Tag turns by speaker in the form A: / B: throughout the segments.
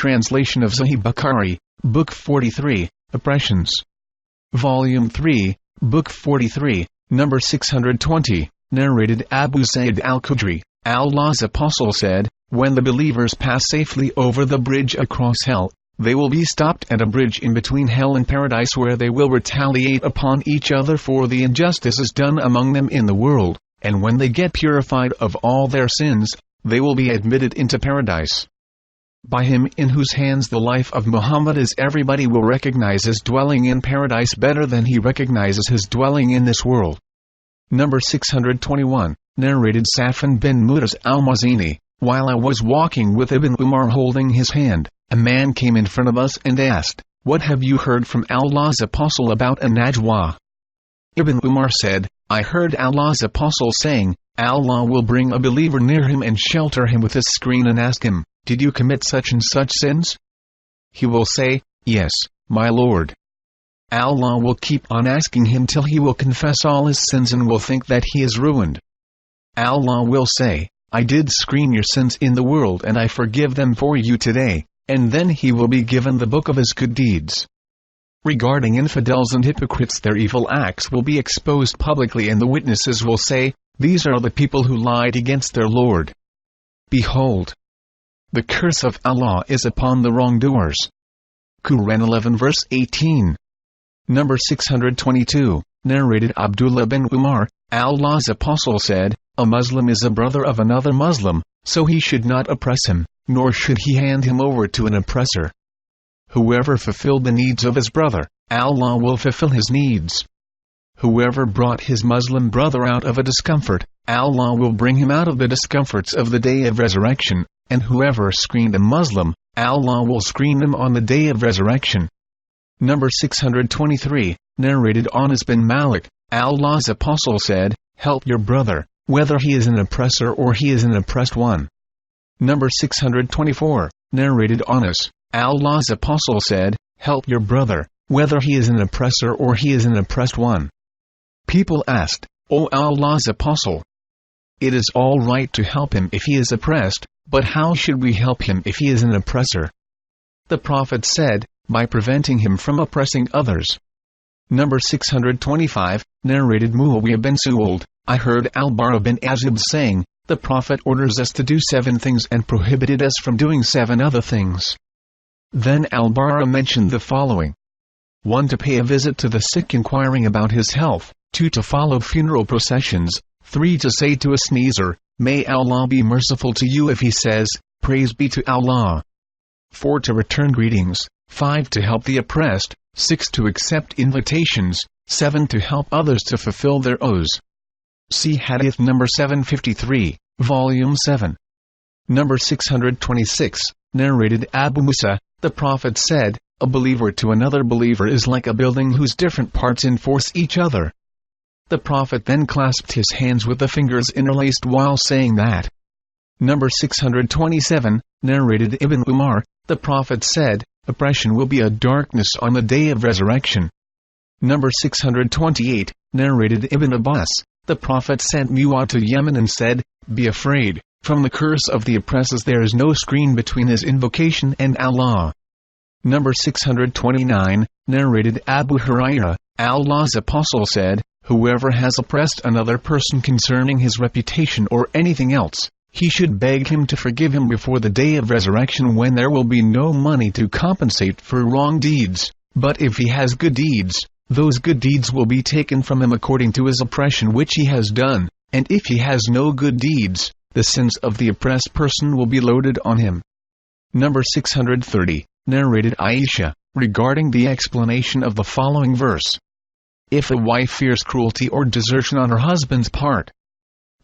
A: translation of Sahih Bukhari, Book 43, Oppressions. Volume 3, Book 43, number 620, narrated Abu Sa'id al-Khudri, Allah's Apostle said, when the believers pass safely over the bridge across hell, they will be stopped at a bridge in between hell and paradise where they will retaliate upon each other for the injustices done among them in the world, and when they get purified of all their sins, they will be admitted into paradise. By him in whose hands the life of Muhammad is, everybody will recognize his dwelling in paradise better than he recognizes his dwelling in this world. Number 621, narrated Safwan bin Mu'taz al-Mazini, while I was walking with Ibn Umar holding his hand, a man came in front of us and asked, "What have you heard from Allah's Apostle about a najwa?" Ibn Umar said, "I heard Allah's Apostle saying, Allah will bring a believer near him and shelter him with his screen and ask him, 'Did you commit such and such sins?' He will say, 'Yes, my Lord.' Allah will keep on asking him till he will confess all his sins and will think that he is ruined. Allah will say, 'I did screen your sins in the world and I forgive them for you today,' and then he will be given the book of his good deeds. Regarding infidels and hypocrites, their evil acts will be exposed publicly and the witnesses will say, 'These are the people who lied against their Lord. Behold, the curse of Allah is upon the wrongdoers.'" Quran 11 verse 18. Number 622, narrated Abdullah bin Umar, Allah's Apostle said, "A Muslim is a brother of another Muslim, so he should not oppress him, nor should he hand him over to an oppressor. Whoever fulfilled the needs of his brother, Allah will fulfill his needs. Whoever brought his Muslim brother out of a discomfort, Allah will bring him out of the discomforts of the day of resurrection, and whoever screened a Muslim, Allah will screen him on the day of resurrection." Number 623, narrated Anas bin Malik, Allah's Apostle said, "Help your brother, whether he is an oppressor or he is an oppressed one." Number 624, narrated Anas, Allah's Apostle said, "Help your brother, whether he is an oppressor or he is an oppressed one." People asked, "O Allah's Apostle, it is all right to help him if he is oppressed, but how should we help him if he is an oppressor?" The Prophet said, "By preventing him from oppressing others." Number 625, narrated Muawiyah bin Su'ud, I heard Al-Bara bin Azib saying, "The Prophet orders us to do 7 things and prohibited us from doing 7 other things." Then Al-Bara mentioned the following: 1. To pay a visit to the sick inquiring about his health, 2. To follow funeral processions, 3. To say to a sneezer, "May Allah be merciful to you," if he says, "Praise be to Allah." 4. To return greetings, 5. To help the oppressed, 6. To accept invitations, 7. To help others to fulfill their oaths. See Hadith number 753, Volume 7. Number 626, narrated Abu Musa, the Prophet said, "A believer to another believer is like a building whose different parts enforce each other." The Prophet then clasped his hands with the fingers interlaced while saying that. Number 627, narrated Ibn Umar, the Prophet said, "Oppression will be a darkness on the day of resurrection." Number 628, narrated Ibn Abbas, the Prophet sent Mu'adh to Yemen and said, "Be afraid, from the curse of the oppressors there is no screen between his invocation and Allah." Number 629, narrated Abu Hurairah, Allah's Apostle said, "Whoever has oppressed another person concerning his reputation or anything else, he should beg him to forgive him before the day of resurrection when there will be no money to compensate for wrong deeds, but if he has good deeds, those good deeds will be taken from him according to his oppression which he has done, and if he has no good deeds, the sins of the oppressed person will be loaded on him." Number 630, narrated Aisha, regarding the explanation of the following verse: "If a wife fears cruelty or desertion on her husband's part."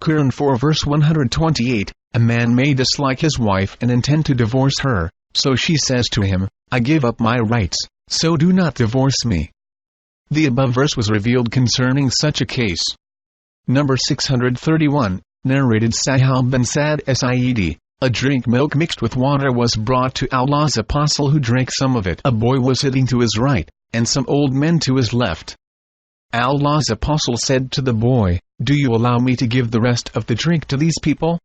A: Quran 4 verse 128, a man may dislike his wife and intend to divorce her, so she says to him, "I give up my rights, so do not divorce me." The above verse was revealed concerning such a case. Number 631, narrated Sahal bin Sa'd as-Sa'idi, a drink milk mixed with water was brought to Allah's Apostle who drank some of it. A boy was sitting to his right, and some old men to his left. Allah's Apostle said to the boy, "Do you allow me to give the rest of the drink to these people?"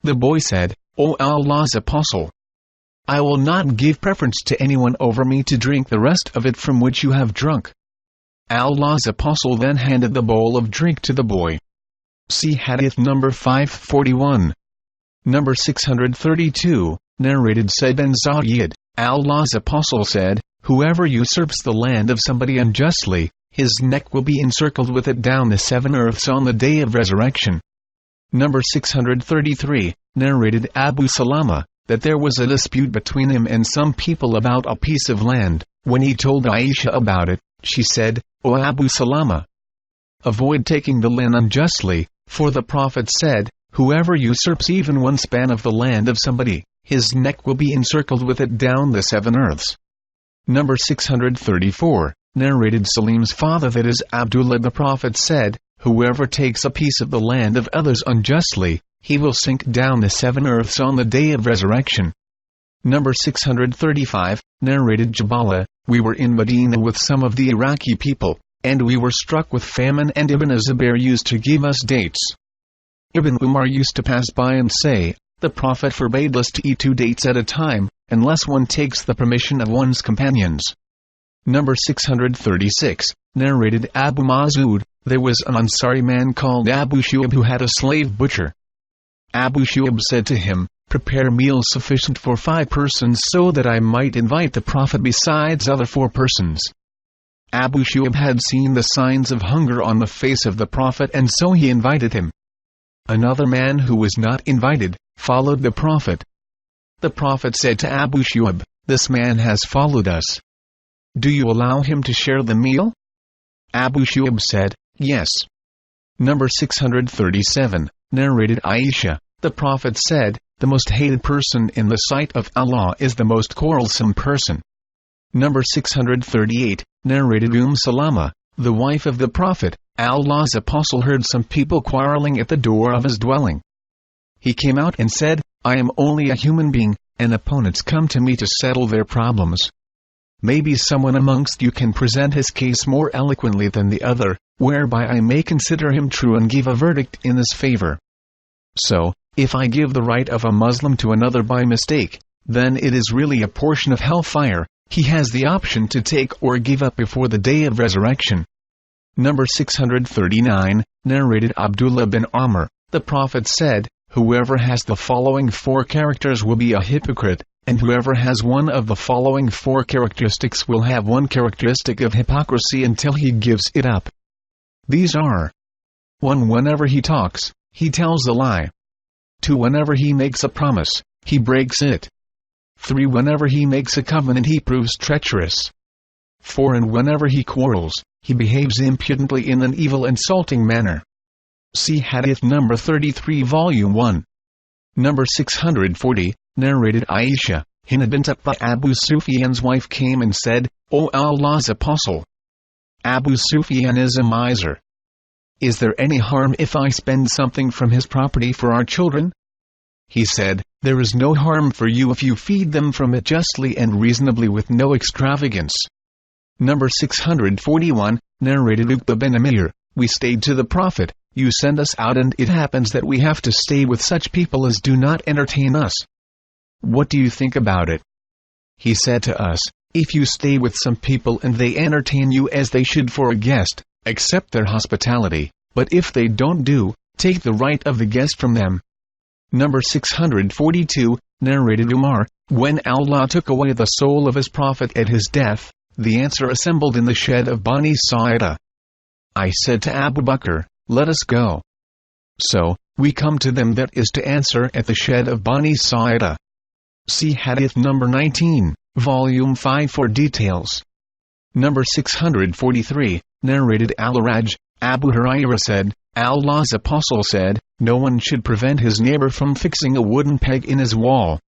A: The boy said, "O Allah's Apostle, I will not give preference to anyone over me to drink the rest of it from which you have drunk." Allah's Apostle then handed the bowl of drink to the boy. See Hadith number 541. Number 632, narrated Said bin Zayd, Allah's Apostle said, "Whoever usurps the land of somebody unjustly, his neck will be encircled with it down the 7 earths on the day of resurrection." Number 633, narrated Abu Salama, that there was a dispute between him and some people about a piece of land. When he told Aisha about it, she said, "O Abu Salama, avoid taking the land unjustly, for the Prophet said, whoever usurps even one span of the land of somebody, his neck will be encircled with it down the 7 earths." Number 634, narrated Salim's father, that is Abdullah, the Prophet said, "Whoever takes a piece of the land of others unjustly, he will sink down the 7 earths on the day of resurrection." Number 635, narrated Jabala, "We were in Medina with some of the Iraqi people, and we were struck with famine, and Ibn Zubair used to give us dates. Ibn Umar used to pass by and say, 'The Prophet forbade us to eat 2 dates at a time, unless one takes the permission of one's companions.'" Number 636, narrated Abu Mas'ud, "There was an Ansari man called Abu Shu'ab who had a slave butcher. Abu Shu'ab said to him, 'Prepare meals sufficient for 5 persons so that I might invite the Prophet besides other 4 persons.' Abu Shu'ab had seen the signs of hunger on the face of the Prophet, and so he invited him. Another man who was not invited, followed the Prophet. The Prophet said to Abu Shu'ab, 'This man has followed us. Do you allow him to share the meal?' Abu Shu'ab said, 'Yes.' Number 637, narrated Aisha, the Prophet said, "The most hated person in the sight of Allah is the most quarrelsome person." Number 638, narrated Salama, the wife of the Prophet, Allah's Apostle heard some people quarreling at the door of his dwelling. He came out and said, "I am only a human being, and opponents come to me to settle their problems. Maybe someone amongst you can present his case more eloquently than the other, whereby I may consider him true and give a verdict in his favor. So, if I give the right of a Muslim to another by mistake, then it is really a portion of hellfire. He has the option to take or give up before the day of resurrection." Number 639, narrated Abdullah bin Amr, the Prophet said, "Whoever has the following 4 characters will be a hypocrite, and whoever has one of the following 4 characteristics will have one characteristic of hypocrisy until he gives it up. These are: 1. Whenever he talks, he tells a lie. 2. Whenever he makes a promise, he breaks it. 3. Whenever he makes a covenant, he proves treacherous. 4. And whenever he quarrels, he behaves impudently in an evil, insulting manner." See Hadith number 33, Volume 1. Number 640, narrated Aisha, Hind bint Abu Sufyan's wife came and said, "O Allah's Apostle, Abu Sufyan is a miser. Is there any harm if I spend something from his property for our children?" He said, "There is no harm for you if you feed them from it justly and reasonably with no extravagance." Number 641, narrated Uqba bin Amir, "We stayed to the Prophet, you send us out, and it happens that we have to stay with such people as do not entertain us. What do you think about it?" He said to us, "If you stay with some people and they entertain you as they should for a guest, accept their hospitality, but if they don't take the right of the guest from them." Number 642, narrated Umar, "When Allah took away the soul of his Prophet at his death, the answer assembled in the shed of Bani Sa'idah. I said to Abu Bakr, 'Let us go.' So, we come to them, that is to answer at the shed of Bani Sa'idah." See Hadith number 19, Volume 5 for details. Number 643, narrated Al-Raj, Abu Hurairah said, Allah's Apostle said, "No one should prevent his neighbor from fixing a wooden peg in his wall."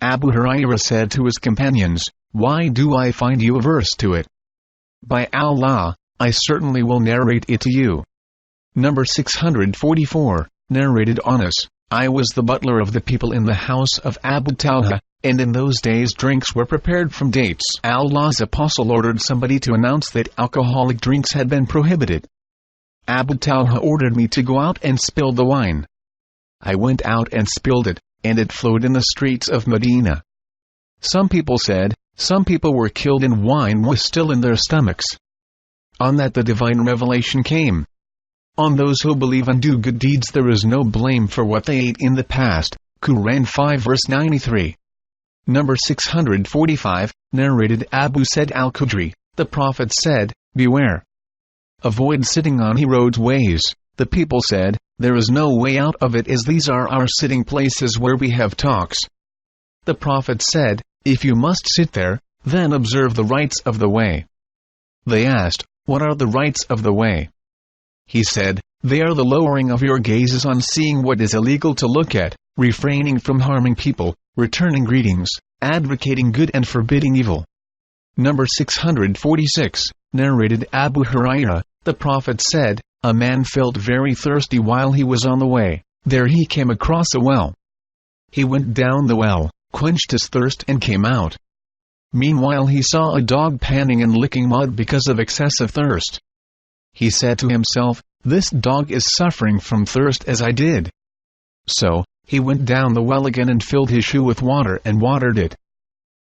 A: Abu Hurairah said to his companions, "Why do I find you averse to it? By Allah, I certainly will narrate it to you." Number 644, narrated Anas, "I was the butler of the people in the house of Abu Talha, and in those days drinks were prepared from dates. Allah's Apostle ordered somebody to announce that alcoholic drinks had been prohibited. Abu Talha ordered me to go out and spill the wine. I went out and spilled it, and it flowed in the streets of Medina. Some people said, some people were killed and wine was still in their stomachs. On that the divine revelation came. On those who believe and do good deeds there is no blame for what they ate in the past. Quran 5 verse 93. Number 645, narrated Abu Sa'id al-Khudri, the Prophet said, beware. Avoid sitting on roads ways. The people said, there is no way out of it as these are our sitting places where we have talks. The Prophet said, if you must sit there, then observe the rights of the way. They asked, what are the rights of the way? He said, they are the lowering of your gazes on seeing what is illegal to look at, refraining from harming people, returning greetings, advocating good and forbidding evil. Number 646, narrated Abu Hurairah, the Prophet said, a man felt very thirsty while he was on the way. There he came across a well. He went down the well, quenched his thirst and came out. Meanwhile he saw a dog panting and licking mud because of excessive thirst. He said to himself, this dog is suffering from thirst as I did. So, he went down the well again and filled his shoe with water and watered it.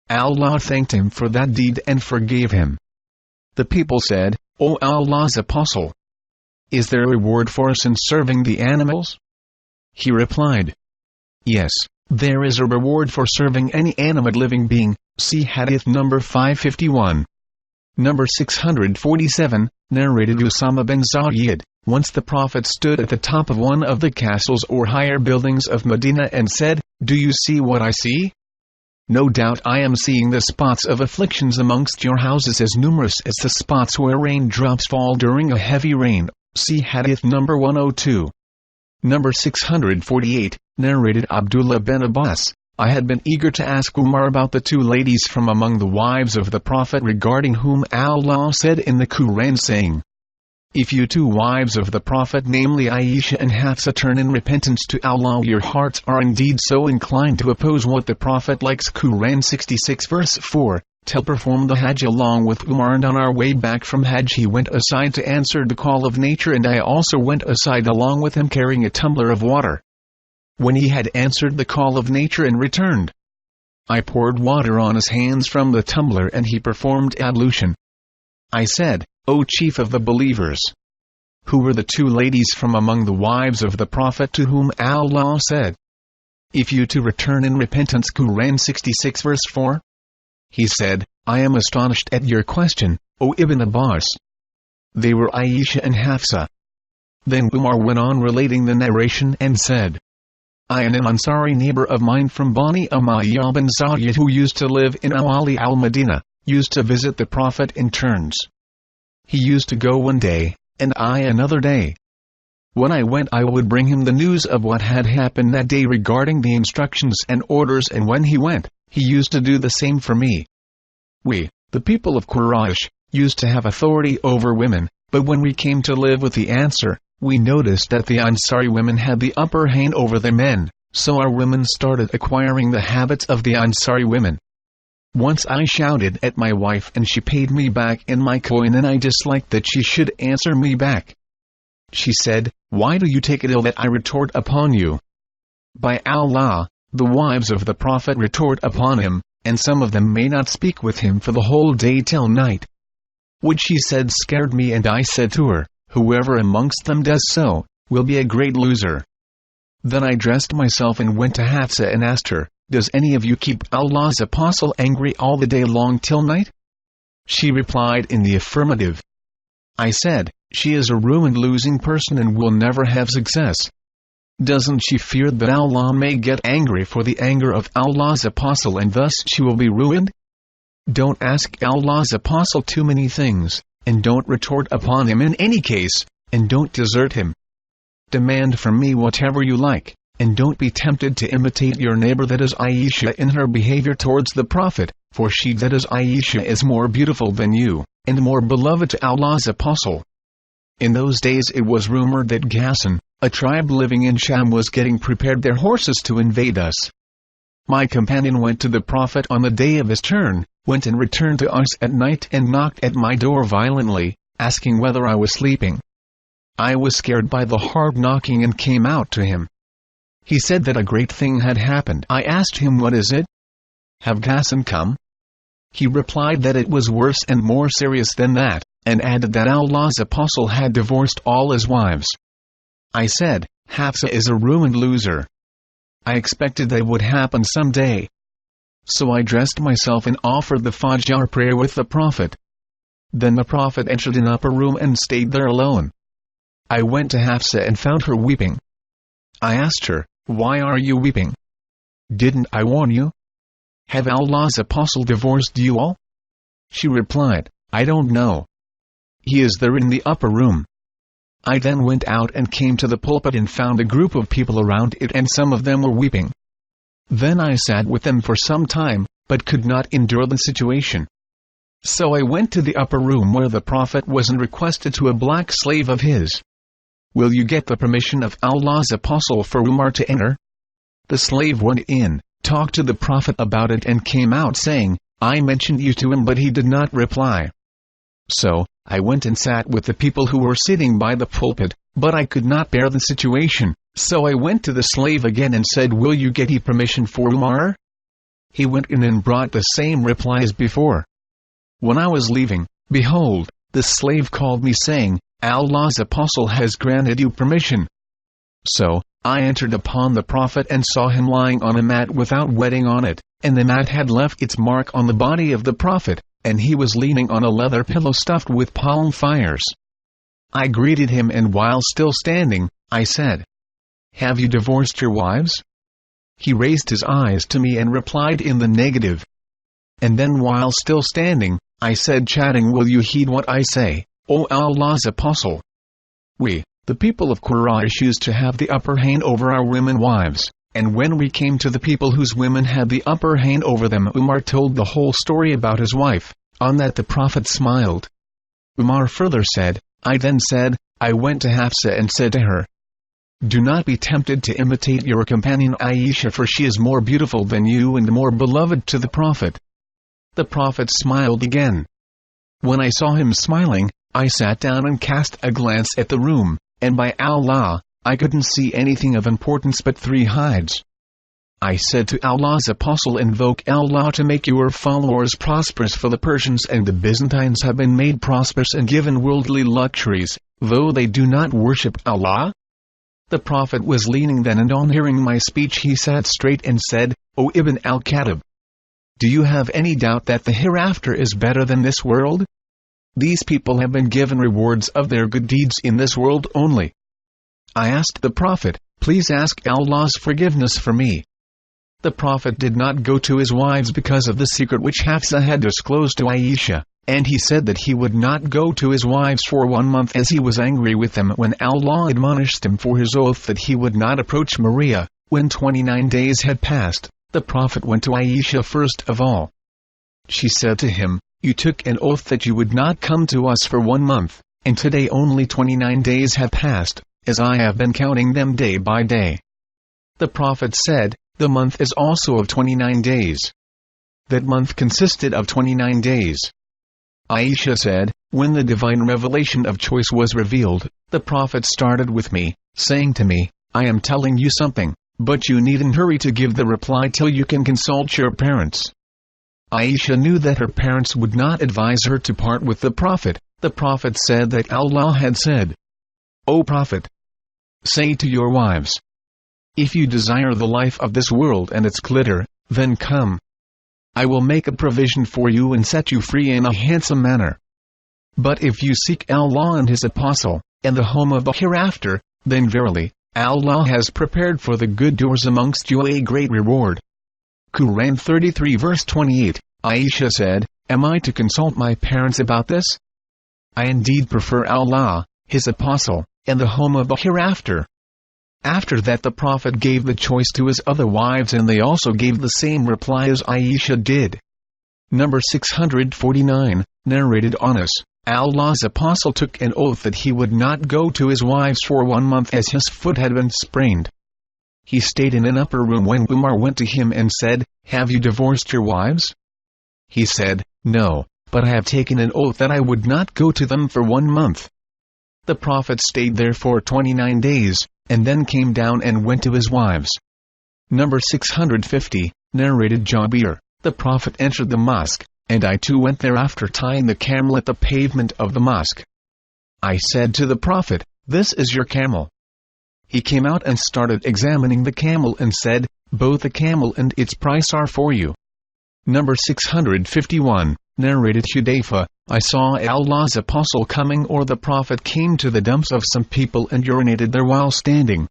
A: Allah thanked him for that deed and forgave him. The people said, O Allah's Apostle, is there a reward for us in serving the animals? He replied, yes, there is a reward for serving any animate living being. See Hadith number 551. Number 647, narrated Usama bin Zayd, once the Prophet stood at the top of one of the castles or higher buildings of Medina and said, do you see what I see? No doubt I am seeing the spots of afflictions amongst your houses as numerous as the spots where raindrops fall during a heavy rain. See Hadith number 102. Number 648, narrated Abdullah bin Abbas, I had been eager to ask Umar about the two ladies from among the wives of the Prophet regarding whom Allah said in the Quran saying, if you two wives of the Prophet namely Aisha and Hafsa turn in repentance to Allah your hearts are indeed so inclined to oppose what the Prophet likes. Quran 66 verse 4, till performed the Hajj along with Umar and on our way back from Hajj he went aside to answer the call of nature and I also went aside along with him carrying a tumbler of water. When he had answered the call of nature and returned, I poured water on his hands from the tumbler and he performed ablution. I said, O chief of the believers, who were the two ladies from among the wives of the Prophet to whom Allah said, if you two return in repentance. Quran 66 verse 4? He said, I am astonished at your question, O Ibn Abbas. They were Aisha and Hafsa. Then Umar went on relating the narration and said, I and an Ansari neighbor of mine from Bani Umayyah bin Zayd who used to live in Awali al-Madinah, used to visit the Prophet in turns. He used to go one day, and I another day. When I went I would bring him the news of what had happened that day regarding the instructions and orders and when he went, he used to do the same for me. We, the people of Quraysh, used to have authority over women, but when we came to live with the Ansar, we noticed that the Ansari women had the upper hand over the men, so our women started acquiring the habits of the Ansari women. Once I shouted at my wife and she paid me back in my coin and I disliked that she should answer me back. She said, why do you take it ill that I retort upon you? By Allah, the wives of the Prophet retort upon him, and some of them may not speak with him for the whole day till night. What she said scared me and I said to her, whoever amongst them does so, will be a great loser. Then I dressed myself and went to Hafsa and asked her, does any of you keep Allah's Apostle angry all the day long till night? She replied in the affirmative. I said, she is a ruined losing person and will never have success. Doesn't she fear that Allah may get angry for the anger of Allah's Apostle and thus she will be ruined? Don't ask Allah's Apostle too many things, and don't retort upon him in any case, and don't desert him. Demand from me whatever you like, and don't be tempted to imitate your neighbor that is Aisha in her behavior towards the Prophet, for she that is Aisha is more beautiful than you, and more beloved to Allah's Apostle. In those days it was rumored that Ghassan, a tribe living in Sham, was getting prepared their horses to invade us. My companion went to the Prophet on the day of his turn, went and returned to us at night and knocked at my door violently, asking whether I was sleeping. I was scared by the hard knocking and came out to him. He said that a great thing had happened. I asked him, what is it? Have Ghassan come?" He replied that it was worse and more serious than that, and added that Allah's apostle had divorced all his wives. I said, "Hafsa is a ruined loser. I expected that would happen someday." So I dressed myself and offered the Fajr prayer with the Prophet. Then the Prophet entered an upper room and stayed there alone. I went to Hafsa and found her weeping. I asked her, "Why are you weeping? Didn't I warn you? Have Allah's apostle divorced you all?" She replied, "I don't know. He is there in the upper room." I then went out and came to the pulpit and found a group of people around it, and some of them were weeping. Then I sat with them for some time, but could not endure the situation. So I went to the upper room where the Prophet was and requested to a black slave of his, "Will you get the permission of Allah's apostle for Umar to enter?" The slave went in, talked to the Prophet about it, and came out saying, "I mentioned you to him, but he did not reply." So I went and sat with the people who were sitting by the pulpit, but I could not bear the situation, so I went to the slave again and said, "Will you get permission for Umar?" He went in and brought the same reply as before. When I was leaving, behold, the slave called me saying, "Allah's apostle has granted you permission." So I entered upon the Prophet and saw him lying on a mat without wetting on it, and the mat had left its mark on the body of the Prophet, and he was leaning on a leather pillow stuffed with palm fires. I greeted him, and while still standing, I said, "Have you divorced your wives?" He raised his eyes to me and replied in the negative. And then while still standing, I said, chatting, "Will you heed what I say, O Allah's apostle? We, the people of Quraysh, used to have the upper hand over our women wives, and when we came to the people whose women had the upper hand over them, Umar told the whole story about his wife. On that the Prophet smiled." Umar further said, "I then said, I went to Hafsa and said to her, 'Do not be tempted to imitate your companion Aisha, for she is more beautiful than you and more beloved to the Prophet.'" The Prophet smiled again. When I saw him smiling, I sat down and cast a glance at the room, and by Allah, I couldn't see anything of importance but 3 hides. I said to Allah's apostle, "Invoke Allah to make your followers prosperous, for the Persians and the Byzantines have been made prosperous and given worldly luxuries, though they do not worship Allah." The Prophet was leaning then, and on hearing my speech he sat straight and said, "O Ibn al-Khattab, do you have any doubt that the hereafter is better than this world? These people have been given rewards of their good deeds in this world only." I asked the Prophet, "Please ask Allah's forgiveness for me." The Prophet did not go to his wives because of the secret which Hafsa had disclosed to Aisha, and he said that he would not go to his wives for 1 month, as he was angry with them when Allah admonished him for his oath that he would not approach Maria. When 29 days had passed, the Prophet went to Aisha first of all. She said to him, "You took an oath that you would not come to us for 1 month, and today only 29 days have passed, as I have been counting them day by day." The Prophet said, "The month is also of 29 days." That month consisted of 29 days. Aisha said, "When the divine revelation of choice was revealed, the Prophet started with me, saying to me, 'I am telling you something, but you needn't hurry to give the reply till you can consult your parents.'" Aisha knew that her parents would not advise her to part with the Prophet. The Prophet said that Allah had said, "O Prophet, say to your wives, if you desire the life of this world and its glitter, then come. I will make a provision for you and set you free in a handsome manner. But if you seek Allah and His Apostle, and the home of the hereafter, then verily, Allah has prepared for the good doers amongst you a great reward." Quran 33 verse 28. Aisha said, "Am I to consult my parents about this? I indeed prefer Allah, His Apostle, and the home of the hereafter." After that the Prophet gave the choice to his other wives, and they also gave the same reply as Aisha did. Number 649, narrated Anas, Allah's apostle took an oath that he would not go to his wives for 1 month, as his foot had been sprained. He stayed in an upper room when Umar went to him and said, "Have you divorced your wives?" He said, "No, but I have taken an oath that I would not go to them for 1 month." The Prophet stayed there for 29 days, and then came down and went to his wives. Number 650, narrated Jabir, the Prophet entered the mosque, and I too went there after tying the camel at the pavement of the mosque. I said to the Prophet, "This is your camel." He came out and started examining the camel and said, "Both the camel and its price are for you." Number 651, narrated Hudayfa, I saw Allah's Apostle coming, or the Prophet came to the dumps of some people and urinated there while standing.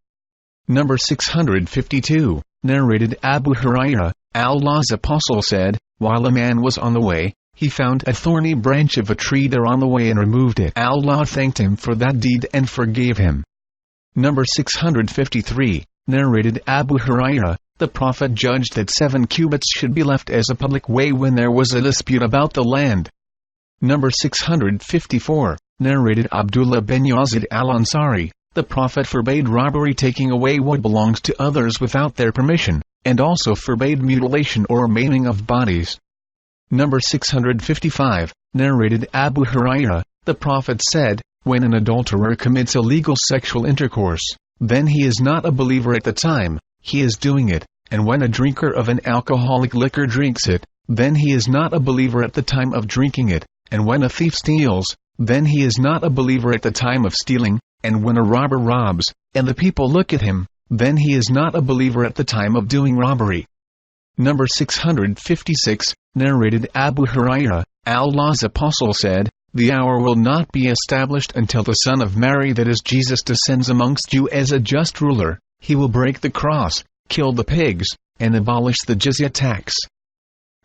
A: Number 652, narrated Abu Hurairah, Allah's Apostle said, while a man was on the way, he found a thorny branch of a tree there on the way and removed it. Allah thanked him for that deed and forgave him. Number 653, narrated Abu Hurairah, the Prophet judged that 7 cubits should be left as a public way when there was a dispute about the land. Number 654, narrated Abdullah bin Yazid al-Ansari, the Prophet forbade robbery, taking away what belongs to others without their permission, and also forbade mutilation or maiming of bodies. Number 655, narrated Abu Hurairah, the Prophet said, when an adulterer commits illegal sexual intercourse, then he is not a believer at the time he is doing it, and when a drinker of an alcoholic liquor drinks it, then he is not a believer at the time of drinking it, and when a thief steals, then he is not a believer at the time of stealing, and when a robber robs, and the people look at him, then he is not a believer at the time of doing robbery. Number 656, narrated Abu Hurairah, Allah's Apostle said, the hour will not be established until the son of Mary, that is Jesus, descends amongst you as a just ruler. He will break the cross, kill the pigs, and abolish the jizya tax.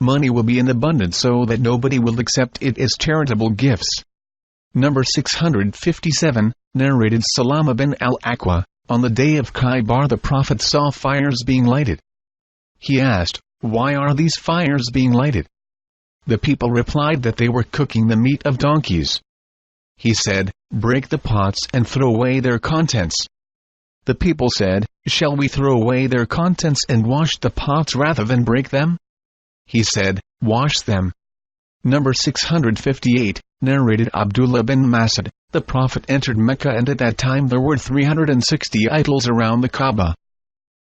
A: Money will be in abundance so that nobody will accept it as charitable gifts. Number 657, narrated Salama bin al-Aqwa, on the day of Khaybar the Prophet saw fires being lighted. He asked, "Why are these fires being lighted?" The people replied that they were cooking the meat of donkeys. He said, "Break the pots and throw away their contents." The people said, "Shall we throw away their contents and wash the pots rather than break them?" He said, "Wash them." Number 658, narrated Abdullah bin Mas'ud, the Prophet entered Mecca and at that time there were 360 idols around the Kaaba.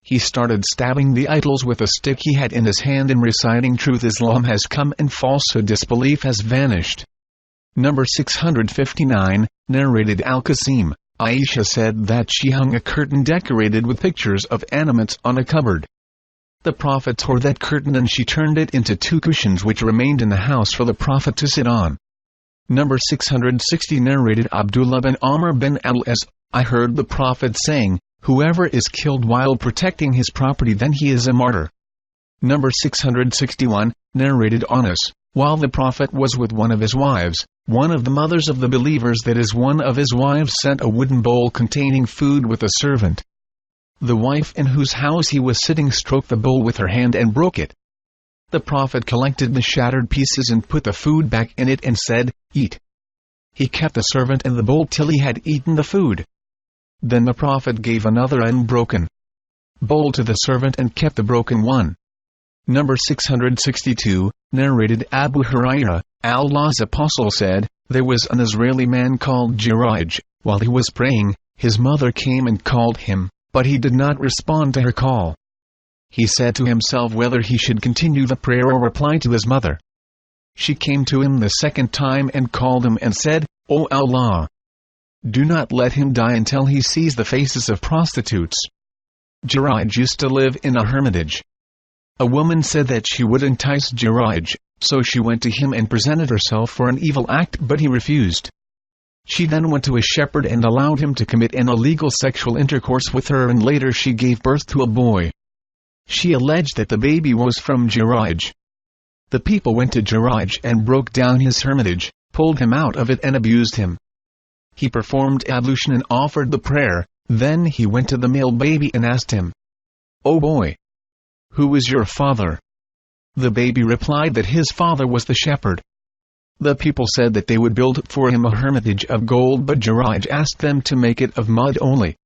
A: He started stabbing the idols with a stick he had in his hand and reciting, "Truth Islam has come and falsehood disbelief has vanished." Number 659, narrated Al-Qasim, Aisha said that she hung a curtain decorated with pictures of animates on a cupboard. The Prophet tore that curtain and she turned it into 2 cushions which remained in the house for the Prophet to sit on. Number 660, narrated Abdullah bin Amr bin al-As, I heard the Prophet saying, "Whoever is killed while protecting his property, then he is a martyr." Number 661, narrated Anas, while the Prophet was with one of his wives, one of the mothers of the believers, that is one of his wives, sent a wooden bowl containing food with a servant. The wife in whose house he was sitting stroked the bowl with her hand and broke it. The Prophet collected the shattered pieces and put the food back in it and said, "Eat." He kept the servant and the bowl till he had eaten the food. Then the Prophet gave another unbroken bowl to the servant and kept the broken one. Number 662, narrated Abu Hurairah, Allah's Apostle said, there was an Israeli man called Jiraj. While he was praying, his mother came and called him, but he did not respond to her call. He said to himself whether he should continue the prayer or reply to his mother. She came to him the second time and called him and said, "O Allah, do not let him die until he sees the faces of prostitutes." Jiraj used to live in a hermitage. A woman said that she would entice Jiraj, so she went to him and presented herself for an evil act, but he refused. She then went to a shepherd and allowed him to commit an illegal sexual intercourse with her, and later she gave birth to a boy. She alleged that the baby was from Jiraj. The people went to Jiraj and broke down his hermitage, pulled him out of it and abused him. He performed ablution and offered the prayer, then he went to the male baby and asked him, "O boy, who is your father?" The baby replied that his father was the shepherd. The people said that they would build for him a hermitage of gold, but Jiraj asked them to make it of mud only.